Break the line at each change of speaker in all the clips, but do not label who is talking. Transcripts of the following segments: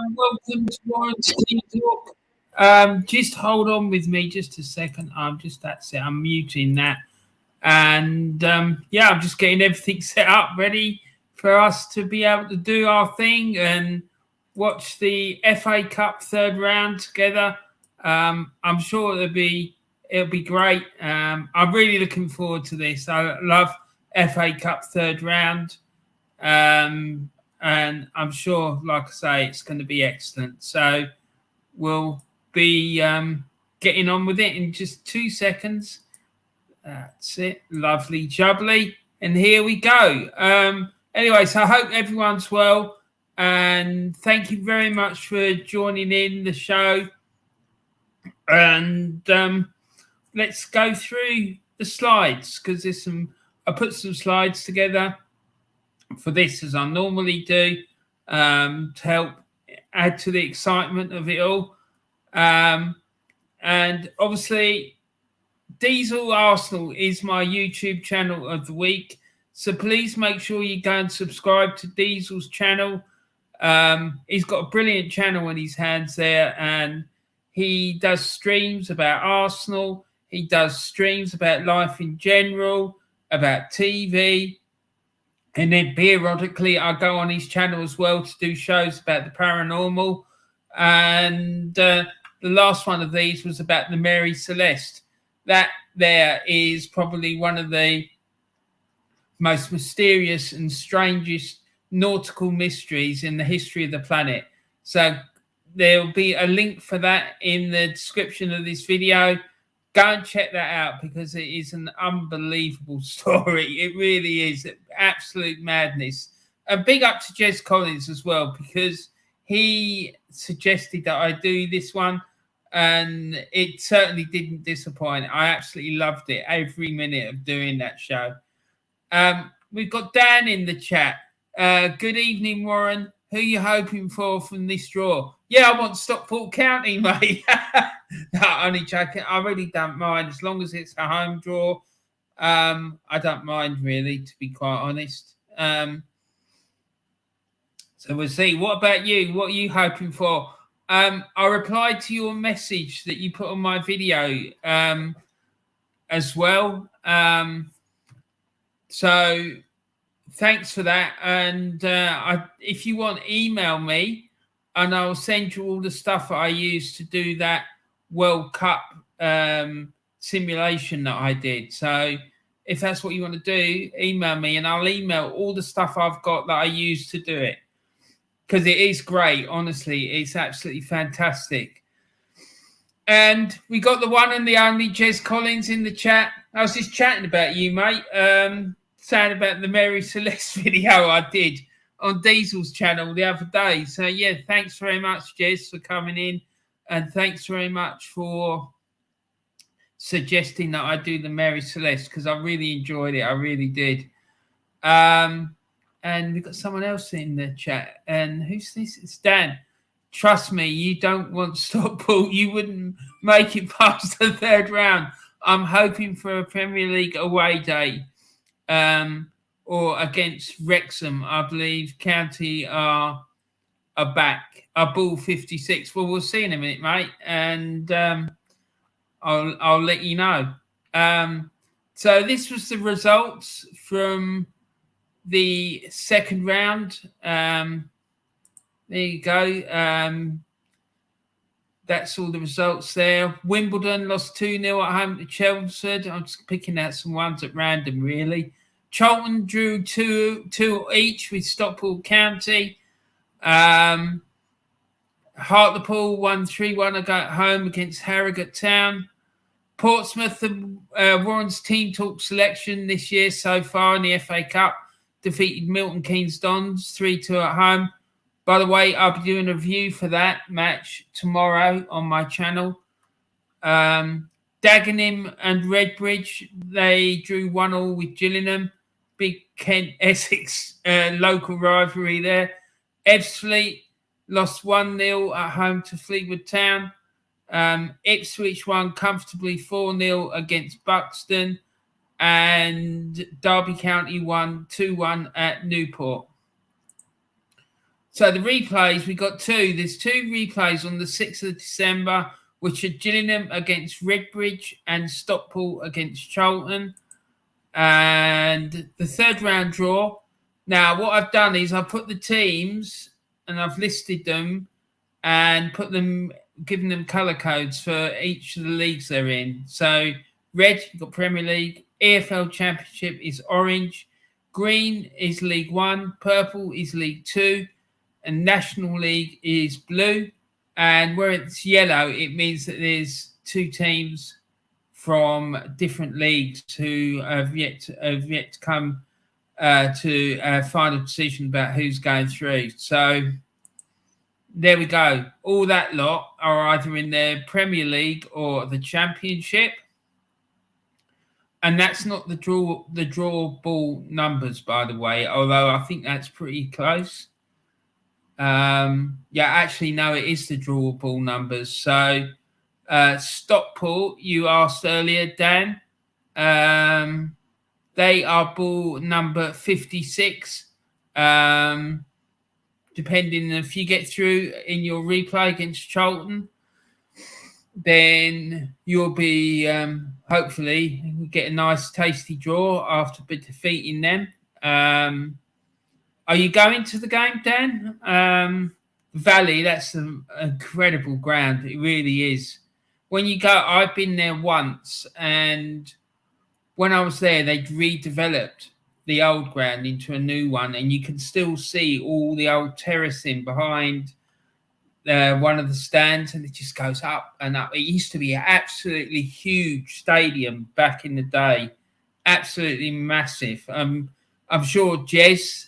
Welcome to Warren's Tea Talk. Just hold on with me just a second. That's it. I'm muting that. And I'm just getting everything set up, ready for us to be able to do our thing and watch the FA Cup third round together. I'm sure it'll be great. I'm really looking forward to this. I love FA Cup third round. And I'm sure, like I say, it's going to be excellent. So we'll be getting on with it in just 2 seconds. That's it. Lovely jubbly. And here we go. Anyway, so I hope everyone's well. And thank you very much for joining in the show. And let's go through the slides because I put some slides together for this as I normally do to help add to the excitement of it all. And obviously, Diesel Arsenal is my YouTube channel of the week. So please make sure you go and subscribe to Diesel's channel. He's got a brilliant channel in his hands there, and he does streams about Arsenal. He does streams about life in general, about TV. And then periodically, I go on his channel as well to do shows about the paranormal. And the last one of these was about the Mary Celeste. That there is probably one of the most mysterious and strangest nautical mysteries in the history of the planet. So there'll be a link for that in the description of this video. Go and check that out because it is an unbelievable story. It really is absolute madness. A big up to Jez Collins as well because he suggested that I do this one and it certainly didn't disappoint. I absolutely loved it, every minute of doing that show. We've got Dan in the chat. Good evening, Warren. Who are you hoping for from this draw? Yeah, I want Stockport County, mate. No, only joking. I really don't mind as long as it's a home draw. I don't mind really, to be quite honest. So we'll see. What about you? What are you hoping for? I replied to your message that you put on my video as well. So thanks for that. And if you want, email me and I'll send you all the stuff that I use to do that World Cup simulation that I did. So if that's what you want to do, email me and I'll email all the stuff I've got that I use to do it. Because it is great, honestly. It's absolutely fantastic. And we got the one and the only Jez Collins in the chat. I was just chatting about you, mate. Saying about the Mary Celeste video I did on Diesel's channel the other day. So, yeah, thanks very much, Jez, for coming in. And thanks very much for suggesting that I do the Mary Celeste because I really enjoyed it. I really did. And we've got someone else in the chat. And who's this? It's Dan. Trust me, you don't want Stockport. You wouldn't make it past the third round. I'm hoping for a Premier League away day or against Wrexham. I believe County are back. Are ball 56. Well, we'll see in a minute, mate. And I'll let you know. So this was the results from the second round. There you go. That's all the results there. Wimbledon lost 2-0 at home to Chelmsford. I'm just picking out some ones at random, really. Charlton drew 2 each with Stockport County. Hartlepool won 3-1 at home against Harrogate Town. Portsmouth, Warren's team talk selection this year so far in the FA Cup, defeated Milton Keynes Dons 3-2 at home. By the way, I'll be doing a review for that match tomorrow on my channel. Dagenham and Redbridge, they drew 1-1 with Gillingham. Big Kent Essex local rivalry there. Ebbsfleet lost 1-0 at home to Fleetwood Town. Ipswich won comfortably 4-0 against Buxton. And Derby County won 2-1 at Newport. So the replays, we got two. There's two replays on the 6th of December, which are Gillingham against Redbridge and Stockport against Charlton. And the third round draw. Now, what I've done is I've put the teams and I've listed them and given them colour codes for each of the leagues they're in. So red, you've got Premier League. EFL Championship is orange. Green is League One. Purple is League Two. And National League is blue. And where it's yellow, it means that there's two teams from different leagues who have yet to come to a final decision about who's going through. So there we go. All that lot are either in the Premier League or the Championship. And that's not the draw ball numbers, by the way, although I think that's pretty close. Actually, no, it is the draw ball numbers. So Stockport, you asked earlier, Dan. They are ball number 56. Depending if you get through in your replay against Charlton, then you'll be hopefully get a nice tasty draw after defeating them. Are you going to the game, Dan? Valley, that's an incredible ground. It really is. When you go, I've been there once, and when I was there, they'd redeveloped the old ground into a new one, and you can still see all the old terracing behind one of the stands, and it just goes up and up. It used to be an absolutely huge stadium back in the day, absolutely massive. I'm sure Jez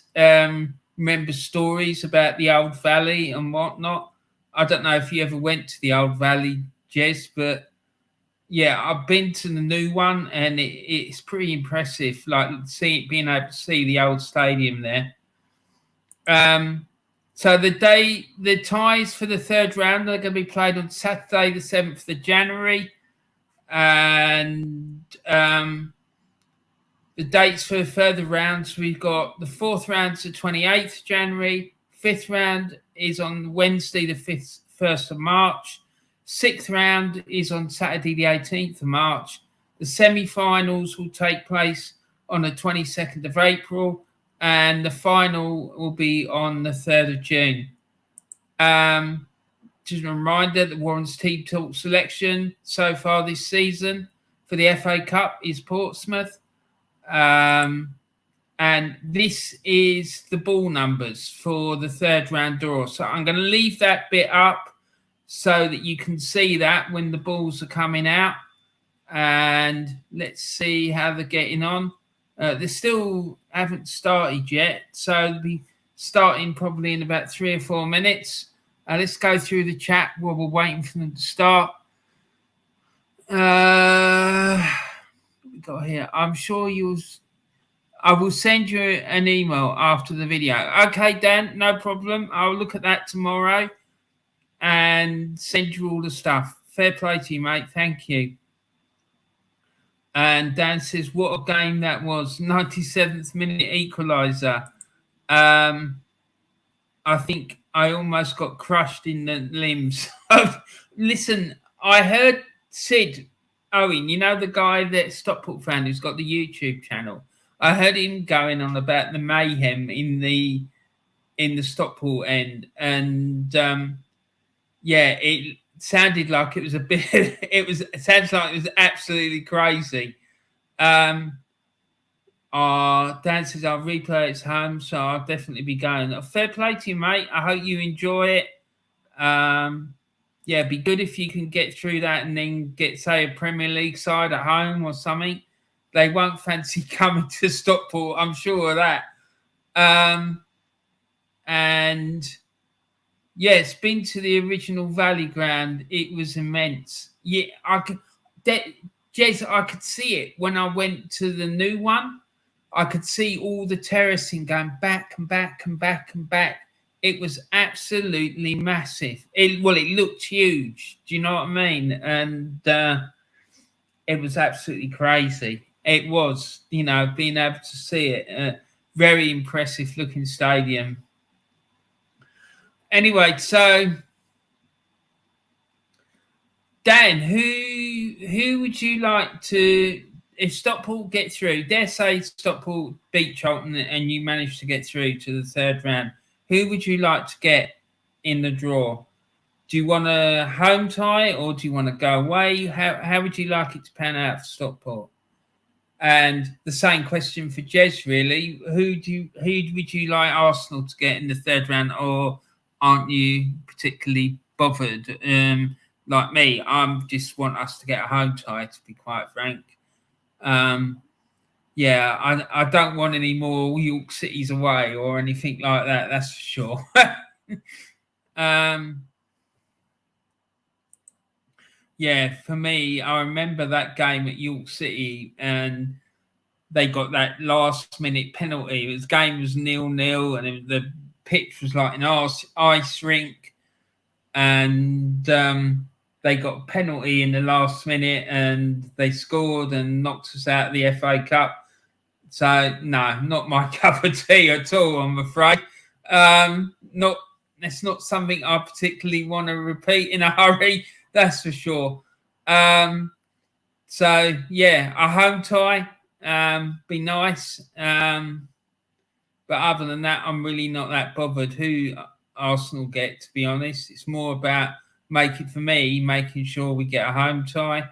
remembers stories about the old Valley and whatnot. I don't know if you ever went to the old Valley, Jez, but yeah, I've been to the new one, and it's pretty impressive. Like being able to see the old stadium there. So the ties for the third round are going to be played on Saturday, the 7th of January, and the dates for further rounds, we've got the fourth round to 28th January, fifth round is on Wednesday, the 1st of March. Sixth round is on Saturday, the 18th of March. The semi-finals will take place on the 22nd of April, and the final will be on the 3rd of June. Just a reminder that Warren's team talk selection so far this season for the FA Cup is Portsmouth. And this is the ball numbers for the third round draw. So I'm going to leave that bit up so that you can see that when the balls are coming out. And let's see how they're getting on. They still haven't started yet, so they'll be starting probably in about 3 or 4 minutes. Let's go through the chat while we're waiting for them to start. What we got here? I'm sure I will send you an email after the video. Okay, Dan, no problem. I'll look at that tomorrow and send you all the stuff. Fair play to you, mate. Thank you. And Dan says, what a game that was. 97th minute equaliser. I think I almost got crushed in the limbs. Listen, I heard Sid Owen, you know the guy that Stockport fan who's got the YouTube channel. I heard him going on about the mayhem in the Stockport end, and it sounded like it was a bit. It sounds like it was absolutely crazy. Dan says I'll replay it at home, so I'll definitely be going. Fair play to you, mate. I hope you enjoy it. It'd be good if you can get through that and then get, say, a Premier League side at home or something. They won't fancy coming to Stockport, I'm sure of that. It's been to the original Valley ground. It was immense. Yeah, Jez, I could see it when I went to the new one. I could see all the terracing going back and back and back and back. It was absolutely massive. It looked huge. Do you know what I mean? And it was absolutely crazy. It was, being able to see it. Very impressive looking stadium. Anyway, so Dan, who would you like to, if Stockport get through, dare say Stockport beat Charlton and you manage to get through to the third round, who would you like to get in the draw? Do you want a home tie or do you want to go away? How would you like it to pan out for Stockport? And the same question for Jez, really. Who would you like Arsenal to get in the third round, or aren't you particularly bothered? Like me, I just want us to get a home tie, to be quite frank. Yeah, I don't want any more York Cities away or anything like that, that's for sure. Yeah, for me, I remember that game at York City and they got that last minute penalty. The game was 0-0 and the pitch was like an ice rink. And they got a penalty in the last minute and they scored and knocked us out of the FA Cup. So, no, not my cup of tea at all, I'm afraid. It's not something I particularly want to repeat in a hurry, that's for sure. So, yeah, a home tie, be nice. But other than that, I'm really not that bothered who Arsenal get, to be honest. It's more about making sure we get a home tie.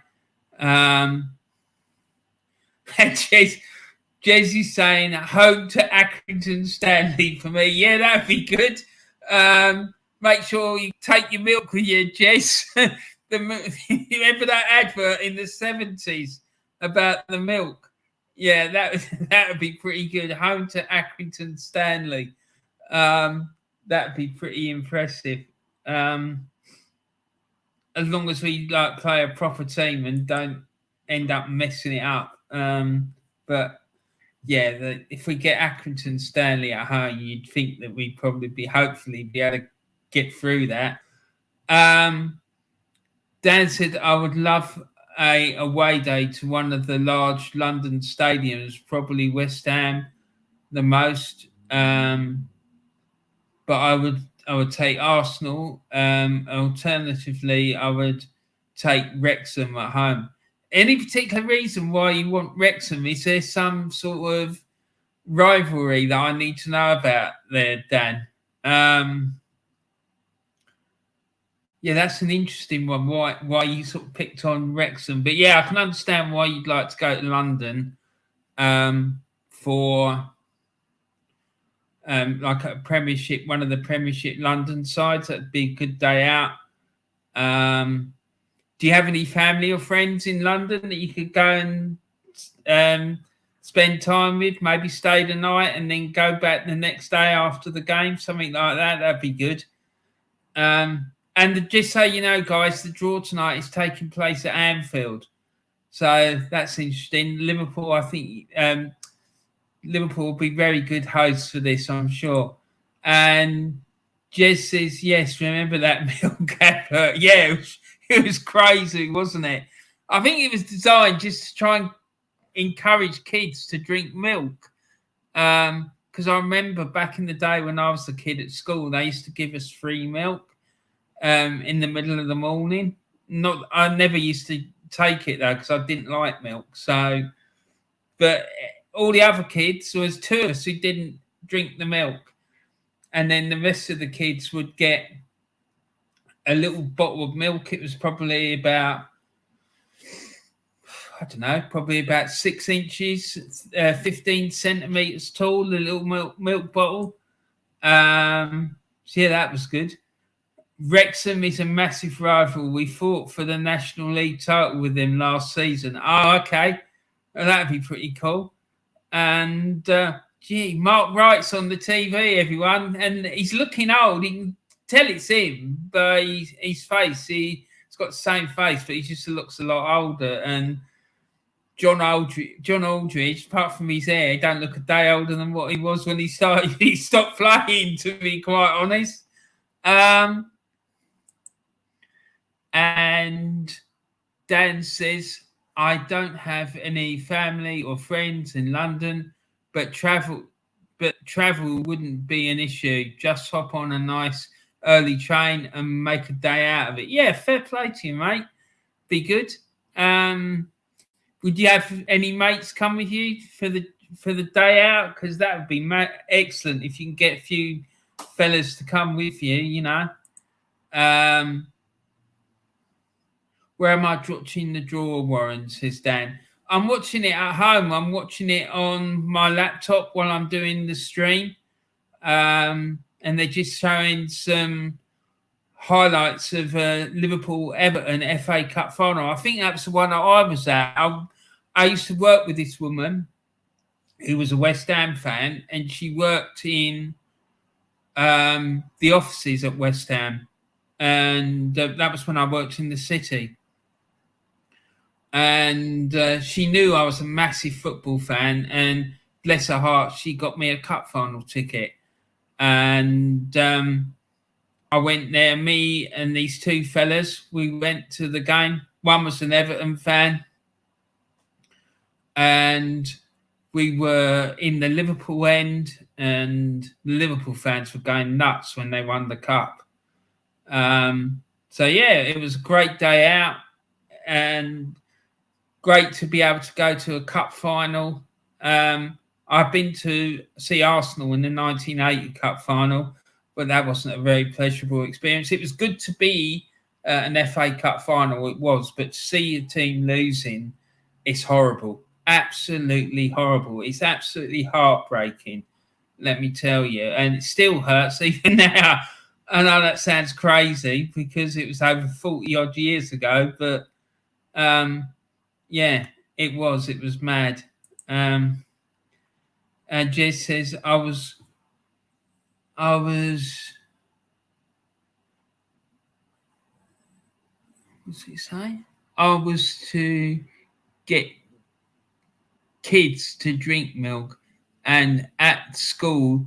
Jez is saying home to Accrington Stanley for me. Yeah, that'd be good. Make sure you take your milk with you, Jez. Remember that advert in the 70s about the milk? Yeah, that would be pretty good. Home to Accrington Stanley. That'd be pretty impressive. As long as we play a proper team and don't end up messing it up. But yeah, if we get Accrington Stanley at home, you'd think that we'd probably hopefully be able to get through that. Dan said, I would love a away day to one of the large London stadiums, probably West Ham the most. But I would take Arsenal. Alternatively, I would take Wrexham at home. Any particular reason why you want Wrexham? Is there some sort of rivalry that I need to know about there, Dan? Yeah, that's an interesting one. Why you sort of picked on Wrexham? But yeah, I can understand why you'd like to go to London for like a Premiership, one of the Premiership London sides. That'd be a good day out. Do you have any family or friends in London that you could go and spend time with? Maybe stay the night and then go back the next day after the game, something like that. That'd be good. And just so you know, guys, the draw tonight is taking place at Anfield. So that's interesting. Liverpool, I think Liverpool will be very good hosts for this, I'm sure. And Jez says, yes, remember that milk advert? Yeah, it was crazy, wasn't it? I think it was designed just to try and encourage kids to drink milk. Because I remember back in the day when I was a kid at school, they used to give us free milk in the middle of the morning. I never used to take it though because I didn't like milk. So, but all the other kids, there was two of us who didn't drink the milk, and then the rest of the kids would get a little bottle of milk. It was probably about, I don't know, probably about 6 inches, 15 centimeters tall, the little milk bottle. So yeah, that was good. Wrexham is a massive rival. We fought for the National League title with them last season. Oh, okay. Well, that'd be pretty cool. And, Mark Wright's on the TV, everyone. And he's looking old. You can tell it's him by his face. He's got the same face, but he just looks a lot older. And John Aldridge, apart from his hair, he don't look a day older than what he was when he stopped playing, to be quite honest. And Dan says, I don't have any family or friends in London, but travel wouldn't be an issue. Just hop on a nice early train and make a day out of it. Yeah, fair play to you, mate. Be good. Would you have any mates come with you for the day out? Because that would be excellent if you can get a few fellas to come with you. You know. Where am I watching the draw, Warren? Says Dan. I'm watching it at home. I'm watching it on my laptop while I'm doing the stream. And they're just showing some highlights of Liverpool-Everton FA Cup final. I think that's the one that I was at. I used to work with this woman who was a West Ham fan, and she worked in the offices at West Ham. And that was when I worked in the city. And she knew I was a massive football fan, and bless her heart, she got me a cup final ticket. And I went there, me and these two fellas, we went to the game. One was an Everton fan, and we were in the Liverpool end, and the Liverpool fans were going nuts when they won the cup. So yeah, it was a great day out, and great to be able to go to a cup final. I've been to see Arsenal in the 1980 cup final, but that wasn't a very pleasurable experience. It was good to be an FA Cup final, it was, but to see a team losing, it's horrible. Absolutely horrible. It's absolutely heartbreaking, let me tell you. And it still hurts even now. I know that sounds crazy because it was over 40 odd years ago, but yeah, it was mad. And Jez says, I was what's he say? I was to get kids to drink milk, and at school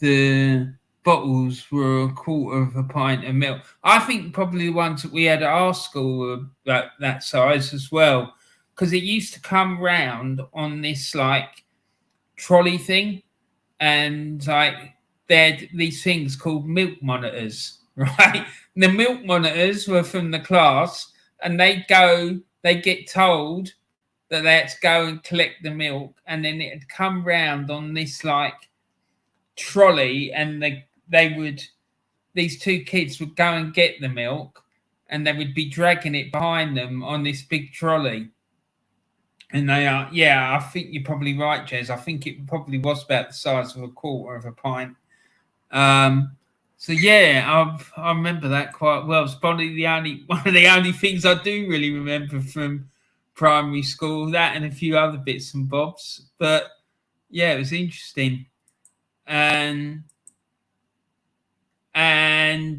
the bottles were a quarter of a pint of milk. I think probably the ones that we had at our school were that size as well, because it used to come round on this like trolley thing, and like they had these things called milk monitors, right? And the milk monitors were from the class, and they get told that they had to go and collect the milk, and then it had come round on this like trolley, and these two kids would go and get the milk, and they would be dragging it behind them on this big trolley. And I think you're probably right, Jez. I think it probably was about the size of a quarter of a pint. So yeah, I remember that quite well. It's probably one of the only things I do really remember from primary school. That and a few other bits and bobs. But yeah, it was interesting. And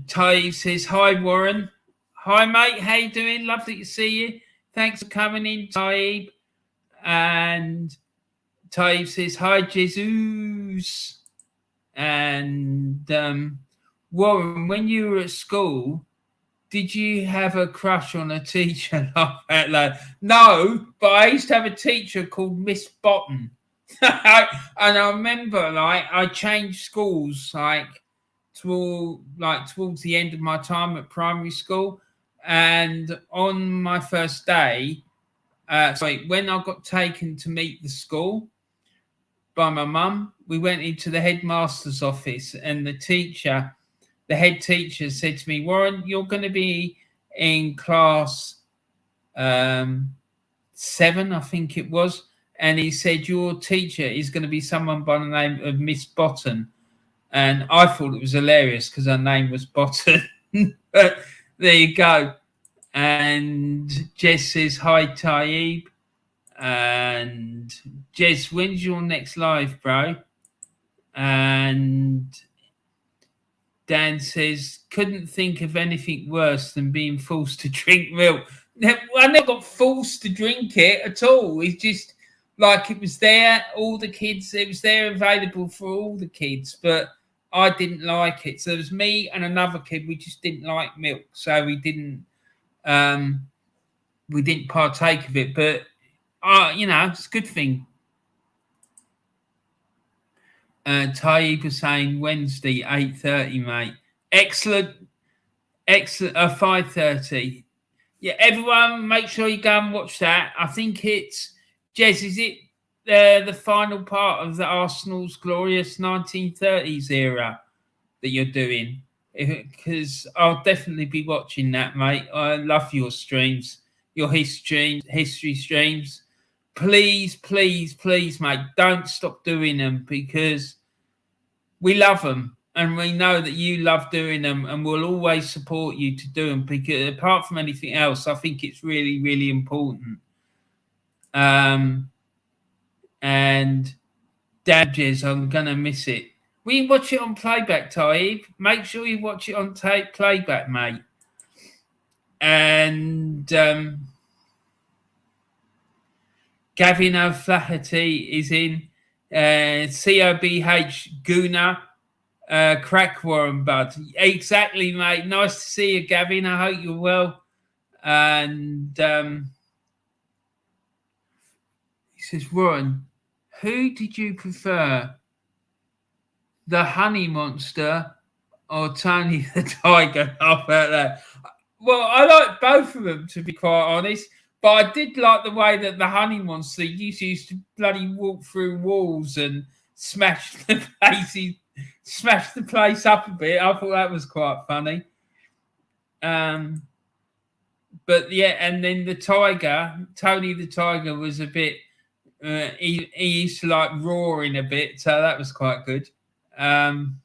Ty says, hi, Warren. Hi, mate. How you doing? Lovely to see you. Thanks for coming in, Taib. And Taib says, hi, Jesus. And Warren, when you were at school, did you have a crush on a teacher? No, but I used to have a teacher called Miss Bottom. And I remember, like, I changed schools, towards the end of my time at primary school. And on my first day, when I got taken to meet the school by my mum, we went into the headmaster's office, and the head teacher said to me, Warren, you're going to be in class 7, I think it was. And he said, your teacher is going to be someone by the name of Miss Bottom. And I thought it was hilarious because her name was Bottom. But there you go. And Jess says, hi, Taib. And Jess, when's your next live, bro? And Dan says, couldn't think of anything worse than being forced to drink milk. I never got forced to drink it at all. It's just like it was there, all the kids, it was there available for all the kids, but I didn't like it. So it was me and another kid, we just didn't like milk. So we didn't partake of it. But, it's a good thing. Taib was saying Wednesday, 8:30, mate. Excellent. 5:30. Yeah, everyone, make sure you go and watch that. I think it's Jez. Is it the final part of the Arsenal's glorious 1930s era that you're doing? Because I'll definitely be watching that, mate. I love your streams, your history streams. Please, please, please, mate, don't stop doing them because we love them. And we know that you love doing them, and we'll always support you to do them. Because apart from anything else, I think it's really, really important. And Dabjes, I'm gonna miss it. We watch it on playback, Taib. Make sure you watch it on playback, mate. And Gavin O'Flaherty is in. COBH Gooner. Crack Warren Bud. Exactly, mate. Nice to see you, Gavin. I hope you're well. And he says, Warren, who did you prefer? The Honey Monster or Tony the Tiger? How about that? Well, I like both of them, to be quite honest. But I did like the way that the Honey Monster used to bloody walk through walls and smash the place up a bit. I thought that was quite funny. But yeah, and then the Tiger, Tony the Tiger, was a bit. He used to like roaring a bit, so that was quite good. And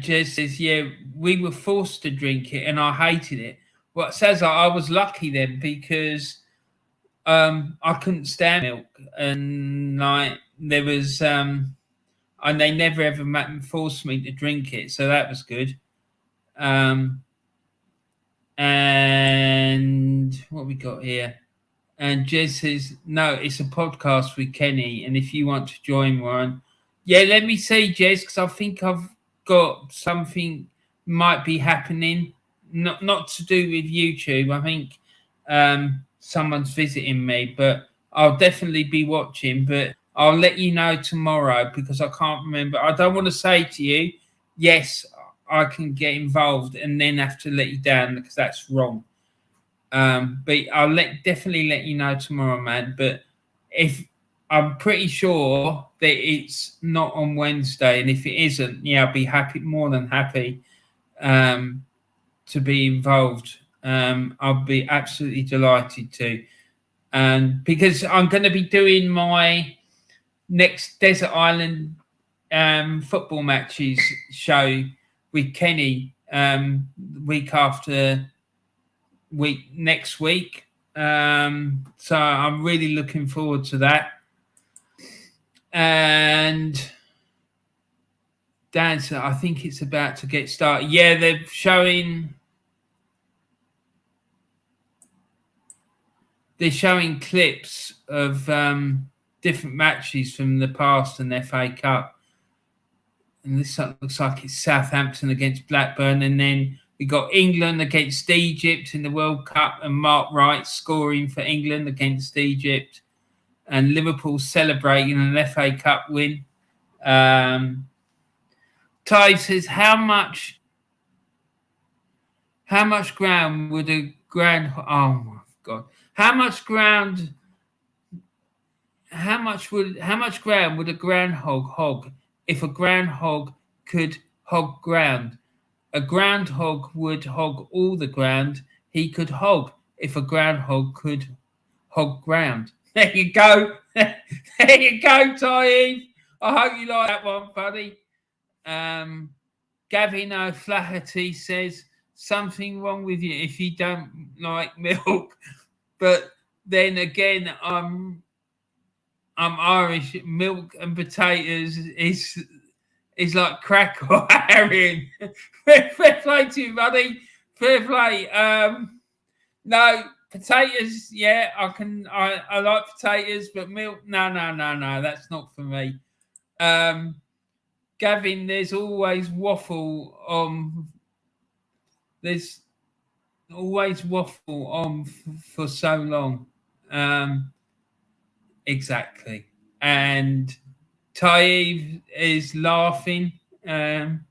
Jez says, yeah, we were forced to drink it and I hated it. Well, it says I was lucky then because I couldn't stand milk. And like there was and they never ever forced me to drink it. So that was good. And what we got here? And Jez says, no, it's a podcast with Kenny. And if you want to join one, yeah, let me see, Jez, because I think I've got something might be happening, not to do with YouTube. I think someone's visiting me, but I'll definitely be watching. But I'll let you know tomorrow because I can't remember. I don't want to say to you, yes, I can get involved and then have to let you down because that's wrong. But I'll definitely let you know tomorrow, man. But if I'm pretty sure that it's not on Wednesday, and if it isn't, yeah, I'll be more than happy to be involved. I'll be absolutely delighted to, and because I'm going to be doing my next Desert Island football matches show with Kenny next week. So I'm really looking forward to that. And Dan said, I think it's about to get started. Yeah, they're showing clips of different matches from the past and FA Cup. And this looks like it's Southampton against Blackburn, and then we got England against Egypt in the World Cup, and Mark Wright scoring for England against Egypt, and Liverpool celebrating an FA Cup win. Ty says, how much ground would a ground? Oh my God! How much ground would a groundhog hog if a groundhog could hog ground? A groundhog would hog all the ground he could hog if a groundhog could hog ground. There you go. There you go, Ty. I hope you like that one, buddy. Gavin O'Flaherty says, something wrong with you if you don't like milk. But then again, I'm Irish. Milk and potatoes is like crack or herring. Fair play to you, buddy. Fair play. No, potatoes, yeah, I like potatoes, but milk, no, that's not for me. Gavin, there's always waffle on. There's always waffle on for so long. Exactly. And Taib is laughing, and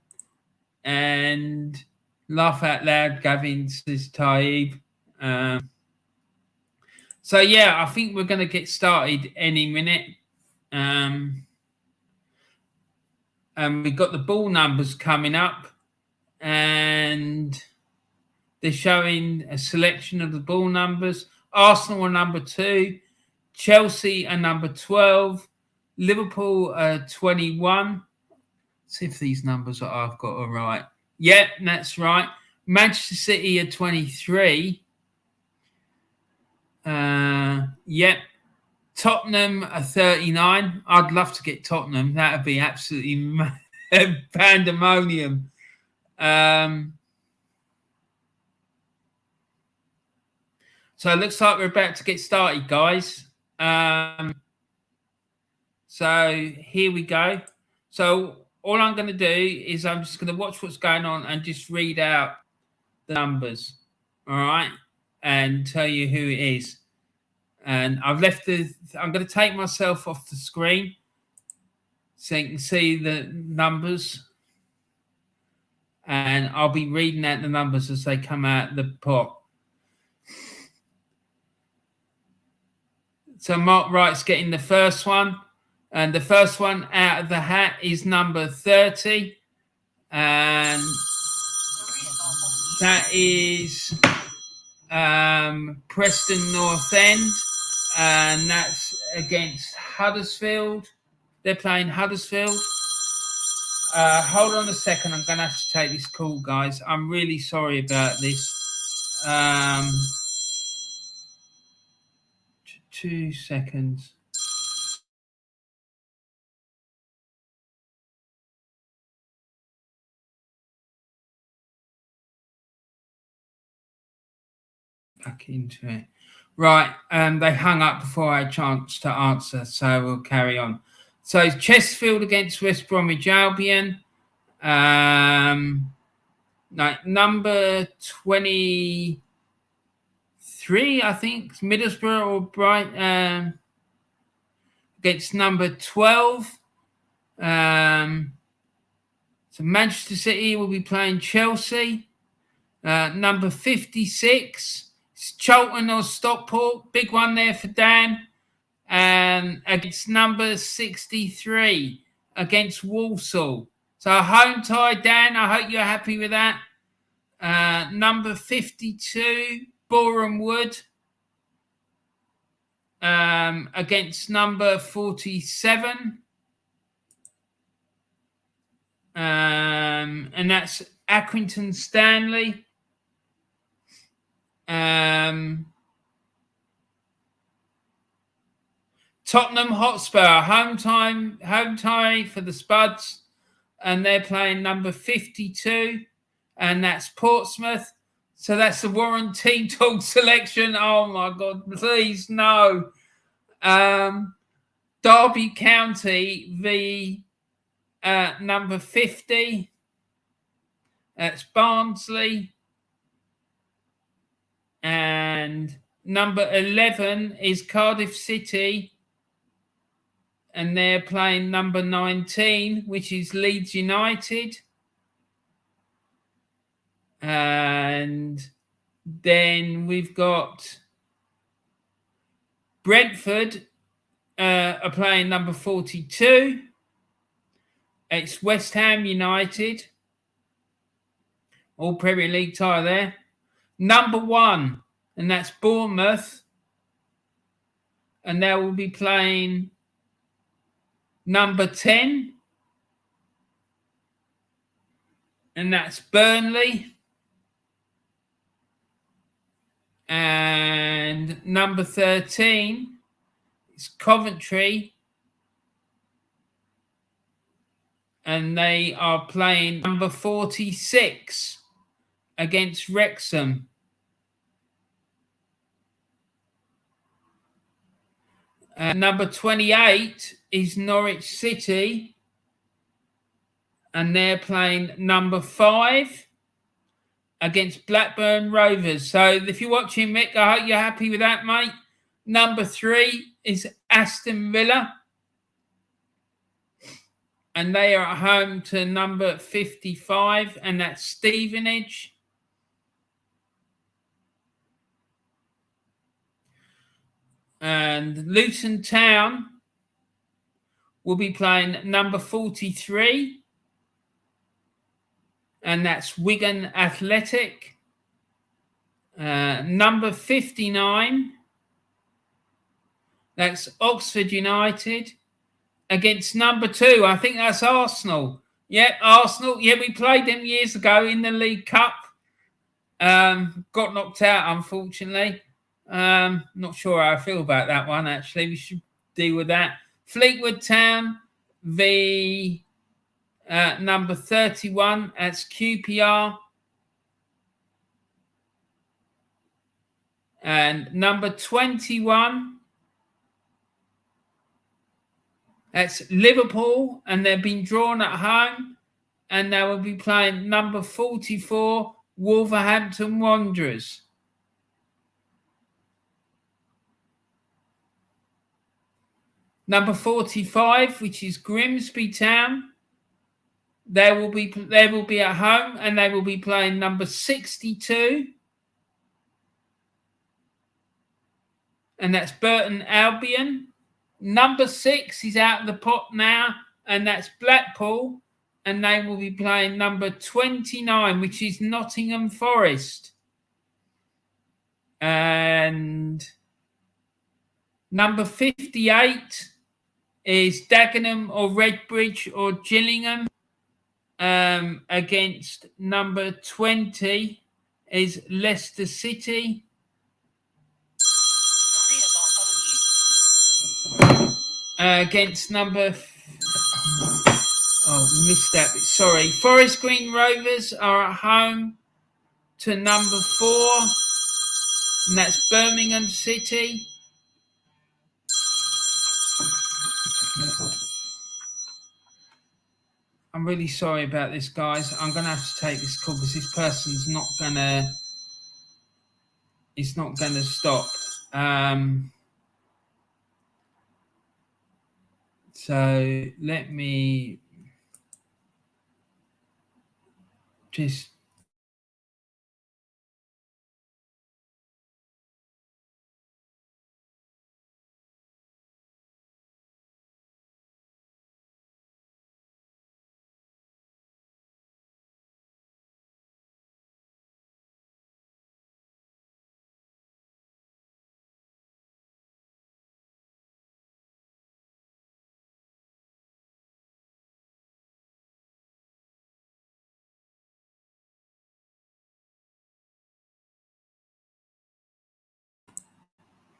laugh out loud. Gavin says Taib. So yeah, I think we're going to get started any minute. And we've got the ball numbers coming up, and they're showing a selection of the ball numbers. Arsenal are number 2, Chelsea are number 12, Liverpool are 21. Let's see if these numbers that I've got are right. Yep, that's right. Manchester City are 23. Yep. Tottenham are 39. I'd love to get Tottenham. That would be absolutely pandemonium. So it looks like we're about to get started, guys. So here we go. So all I'm going to do is I'm just going to watch what's going on and just read out the numbers, all right, and tell you who it is. And I've left I'm going to take myself off the screen so you can see the numbers. And I'll be reading out the numbers as they come out the pot. So Mark Wright's getting the first one. And the first one out of the hat is number 30. And that is Preston North End. And that's against Huddersfield. They're playing Huddersfield. Hold on a second. I'm going to have to take this call, guys. I'm really sorry about this. 2 seconds. Back into it. Right. They hung up before I had a chance to answer, so we'll carry on. So Chesterfield against West Bromwich Albion. Number 23, I think, Middlesbrough or Brighton against number 12. So Manchester City will be playing Chelsea. Number 56, it's Charlton or Stockport. Big one there for Dan. And against number 63 against Walsall. So a home tie, Dan. I hope you're happy with that. Number 52, Boreham Wood. Against number 47. And that's Accrington Stanley. Tottenham Hotspur, home tie for the Spuds, and they're playing number 52, and that's Portsmouth. So that's the Warren Team Talk selection. Oh my God, please no. Derby County v number 50. That's Barnsley. And number 11 is Cardiff City. And they're playing number 19, which is Leeds United. And then we've got Brentford are playing number 42. It's West Ham United. All Premier League tie there. Number 1, and that's Bournemouth. And they will be playing number 10. And that's Burnley. And number 13 is Coventry. And they are playing number 46 against Wrexham. Number 28 is Norwich City. And they're playing number 5 against Blackburn Rovers. So if you're watching, Mick, I hope you're happy with that, mate. Number 3 is Aston Villa. and they are at home to number 55, and that's Stevenage. And Luton Town will be playing number 43, and that's Wigan Athletic. Number 59, that's Oxford United, against number 2. I think that's Arsenal. Yeah, Arsenal. Yeah, we played them years ago in the League Cup. Got knocked out, unfortunately. Not sure how I feel about that one, actually. We should deal with that. Fleetwood Town v number 31. That's QPR. And number 21, that's Liverpool, and they've been drawn at home, and they will be playing number 44, Wolverhampton Wanderers. Number 45, which is Grimsby Town, they will be at home, and they will be playing number 62, and that's Burton Albion. Number 6 is out of the pot now, and that's Blackpool, and they will be playing number 29, which is Nottingham Forest. And number 58 is Dagenham or Redbridge or Gillingham. Against number 20 is Leicester City. Against number... missed that bit. Sorry. Forest Green Rovers are at home to number 4, and that's Birmingham City. I'm really sorry about this, guys. I'm going to have to take this call because this person's not going to... It's not going to stop. So let me just...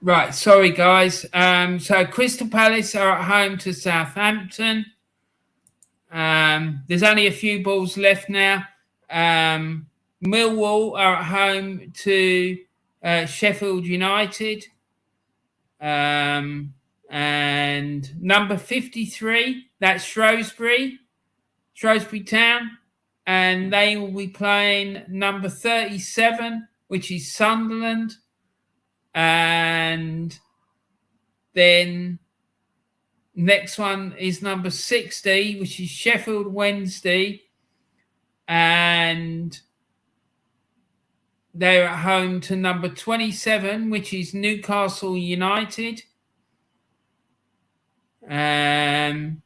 Right, sorry, guys. So Crystal Palace are at home to Southampton. There's only a few balls left now. Millwall are at home to Sheffield United. And number 53, that's Shrewsbury Town. And they will be playing number 37, which is Sunderland. And then next one is number 60, which is Sheffield Wednesday, and they're at home to number 27, which is Newcastle United. Next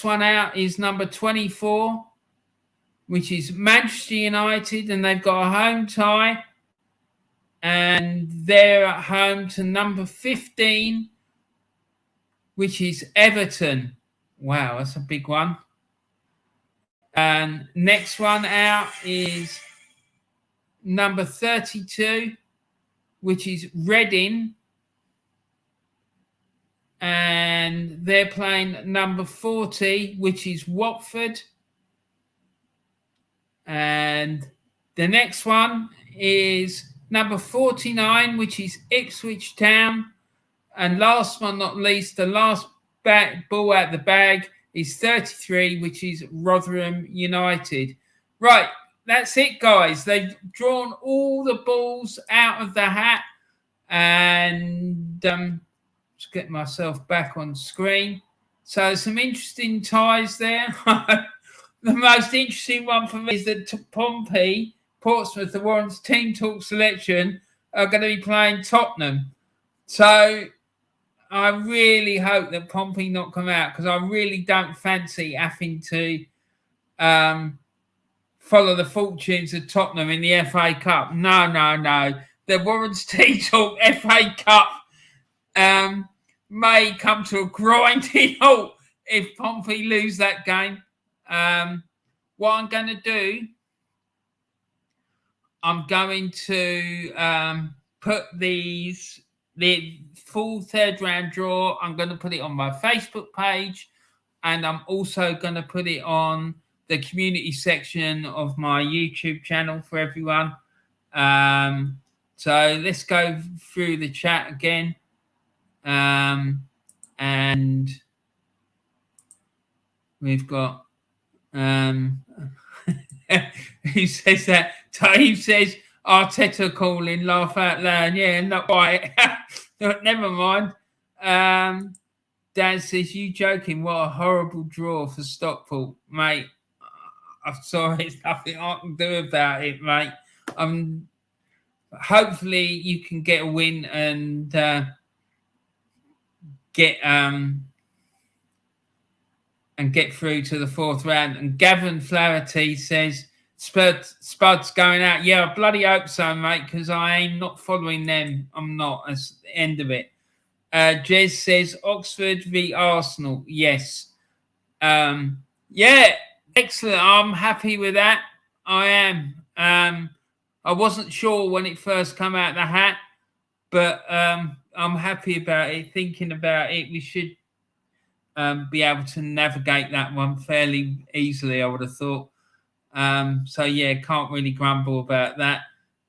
one out is number 24, which is Manchester United, and they've got a home tie. And they're at home to number 15, which is Everton. Wow, that's a big one. And next one out is number 32, which is Reading. And they're playing number 40, which is Watford. And the next one is number 49, which is Ipswich Town. And last but not least, the last ball out the bag is 33, which is Rotherham United. Right, that's it, guys. They've drawn all the balls out of the hat. And let's get myself back on screen. So some interesting ties there. The most interesting one for me is that Pompey, Portsmouth, the Warren's team talk selection, are going to be playing Tottenham. So I really hope that Pompey not come out, because I really don't fancy having to follow the fortunes of Tottenham in the FA Cup. No. The Warren's team talk FA Cup may come to a grinding halt if Pompey lose that game. What I'm going to do, I'm going to put the full third round draw, I'm going to put it on my Facebook page, and I'm also going to put it on the community section of my YouTube channel for everyone. So let's go through the chat again. And we've got who says that? Dave says Arteta calling, laugh out loud. Yeah, not quite. Never mind. Dan says, you joking? What a horrible draw for Stockport, mate. I'm sorry, there's nothing I can do about it, mate. Hopefully you can get a win and get through to the fourth round. And Gavin Flaherty says Spud's going out. Yeah, I bloody hope so, mate, because I ain't not following them. I'm not. That's the end of it. Jez says Oxford v Arsenal. Yes. Yeah, excellent. I'm happy with that. I am. I wasn't sure when it first came out the hat, but I'm happy about it. Thinking about it, we should be able to navigate that one fairly easily, I would have thought. So yeah, can't really grumble about that.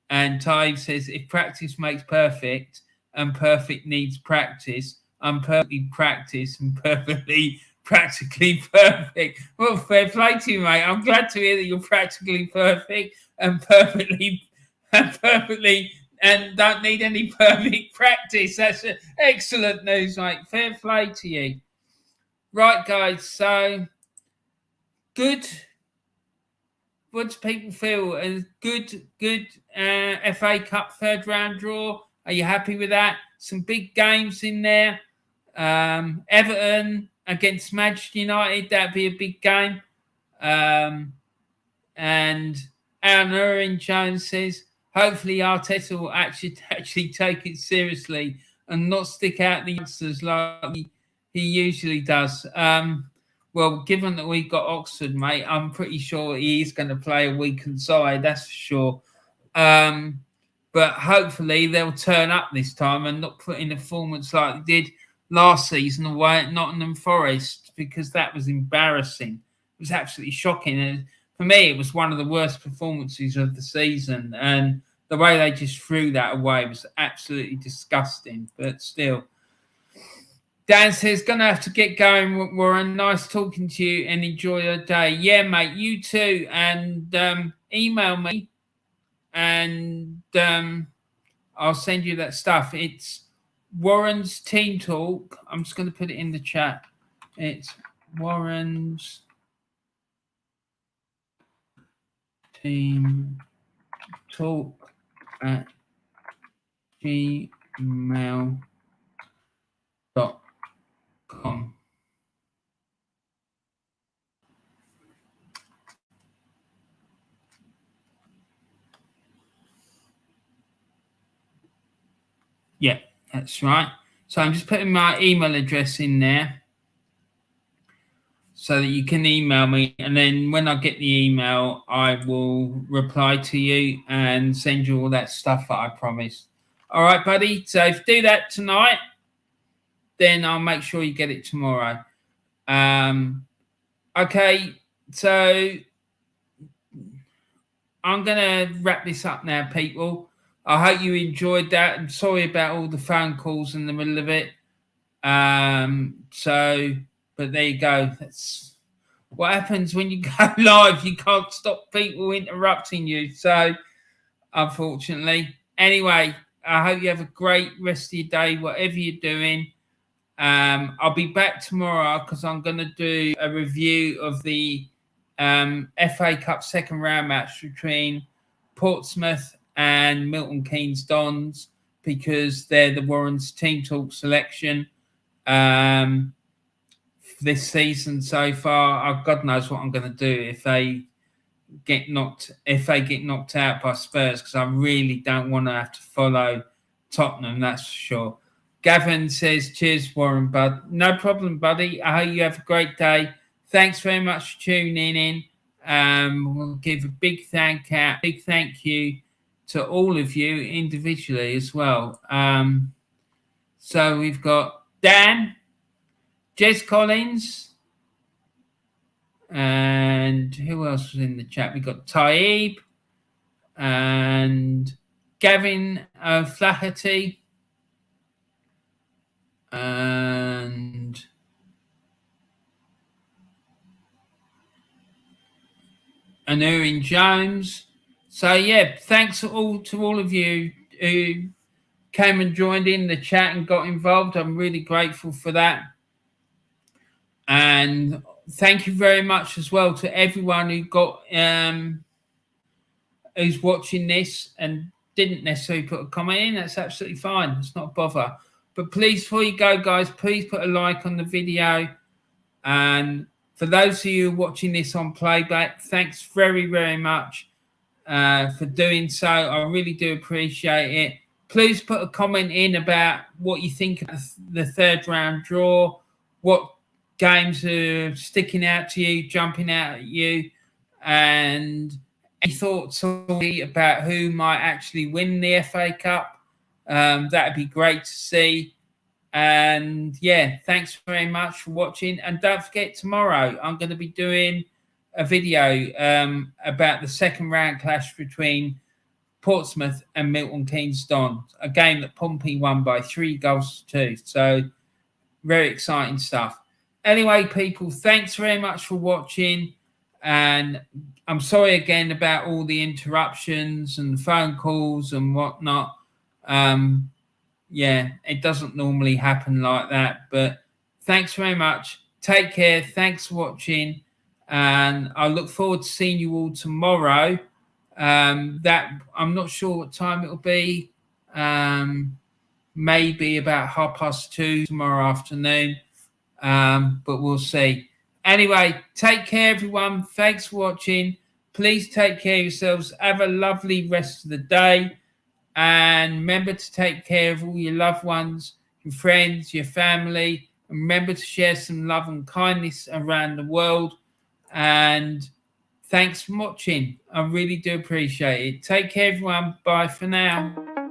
And Ty says, if practice makes perfect and perfect needs practice, I'm perfectly practiced and perfectly practically perfect. Well, fair play to you, mate. I'm glad to hear that you're practically perfect and perfectly and don't need any perfect practice. That's excellent news, mate. Fair play to you. Right, guys, so good. What do people feel? A good FA Cup third round draw. Are you happy with that? Some big games in there. Everton against Manchester United, that'd be a big game. And Alan Irwin Jones says, hopefully Arteta will actually take it seriously and not stick out the youngsters like he usually does. Well, given that we've got Oxford, mate, I'm pretty sure he's going to play a weakened side, that's for sure. But hopefully they'll turn up this time and not put in a performance like they did last season away at Nottingham Forest, because that was embarrassing. It was absolutely shocking. And for me, it was one of the worst performances of the season. And the way they just threw that away was absolutely disgusting. But still. Dan says, going to have to get going, Warren. Nice talking to you and enjoy your day. Yeah, mate, you too. And email me and I'll send you that stuff. It's Warren's Team Talk. I'm just going to put it in the chat. It's Warren's Team Talk at gmail.com. Yeah, that's right. So I'm just putting my email address in there so that you can email me. And then when I get the email, I will reply to you and send you all that stuff that I promised. All right, buddy. So if you do that tonight, then I'll make sure you get it tomorrow. Okay, so I'm going to wrap this up now, people. I hope you enjoyed that. I'm sorry about all the phone calls in the middle of it. But there you go. That's what happens when you go live. You can't stop people interrupting you. So, unfortunately. Anyway, I hope you have a great rest of your day, whatever you're doing. I'll be back tomorrow because I'm going to do a review of the FA Cup second round match between Portsmouth and Milton Keynes Dons, because they're the Warren's Team Talk selection this season so far. God knows what I'm going to do if they get knocked out by Spurs, because I really don't want to have to follow Tottenham, that's for sure. Gavin says, cheers, Warren, bud. No problem, buddy. I hope you have a great day. Thanks very much for tuning in. We'll give a big thank you to all of you individually as well. So we've got Dan, Jez Collins, and who else was in the chat? We've got Taib and Gavin O'Flaherty and Anurin Jones. So yeah, thanks to all of you who came and joined in the chat and got involved. I'm really grateful for that. And thank you very much as well to everyone who got who's watching this and didn't necessarily put a comment in. That's absolutely fine. It's not a bother. But please, before you go, guys, please put a like on the video. And for those of you watching this on playback, thanks very, very much for doing so. I really do appreciate it. Please put a comment in about what you think of the third round draw, what games are sticking out to you, jumping out at you, and any thoughts about who might actually win the FA Cup. That'd be great to see. And yeah, thanks very much for watching. And don't forget, tomorrow I'm going to be doing a video about the second round clash between Portsmouth and Milton Keynes Dons, a game that Pompey won by 3-2. So very exciting stuff. Anyway, people, thanks very much for watching. And I'm sorry again about all the interruptions and phone calls and whatnot. Yeah, it doesn't normally happen like that. But thanks very much. Take care. Thanks for watching. And I look forward to seeing you all tomorrow. That I'm not sure what time it'll be. Maybe about 2:30 tomorrow afternoon. But we'll see. Anyway, take care, everyone. Thanks for watching. Please take care of yourselves. Have a lovely rest of the day. And remember to take care of all your loved ones, your friends, your family. And remember to share some love and kindness around the world. And thanks for watching. I really do appreciate it. Take care, everyone. Bye for now.